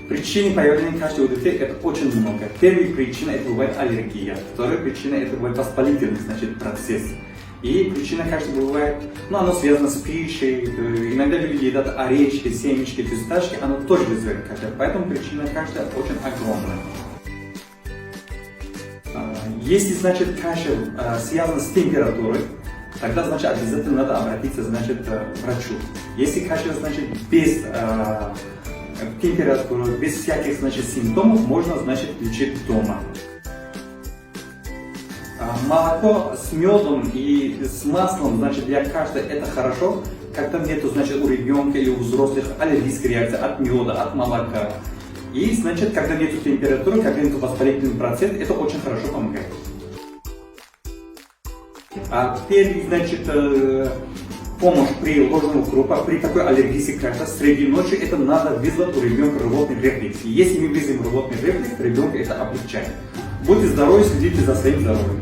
Причин появления кашля у детей это очень много. Первая причина это бывает аллергия, вторая причина это бывает воспалительный, значит, процесс. И причина кашля бывает, оно связано с пищей, иногда люди едят орешки, семечки, фисташки, оно тоже вызывает кашель, поэтому причина кашля очень огромная. Если, значит, кашель связан с температурой, тогда, значит, обязательно надо обратиться, значит, к врачу. Если кашель, значит, без температуры, без всяких, значит, симптомов, можно, значит, лечить дома. Молоко с медом и с маслом, значит, для кашля это хорошо, когда нету, значит, у ребенка или у взрослых аллергической реакции от меда, от молока. И, значит, когда нету температуры, когда нету воспалительный процесс, это очень хорошо помогает. Теперь, значит, помощь при ложном укропе, при такой аллергической кашле среди ночи, это надо вызвать у ребенка рвотный рефлекс. Если мы вызовем рвотный рефлекс, ребенка это облегчает. Будьте здоровы, следите за своим здоровьем.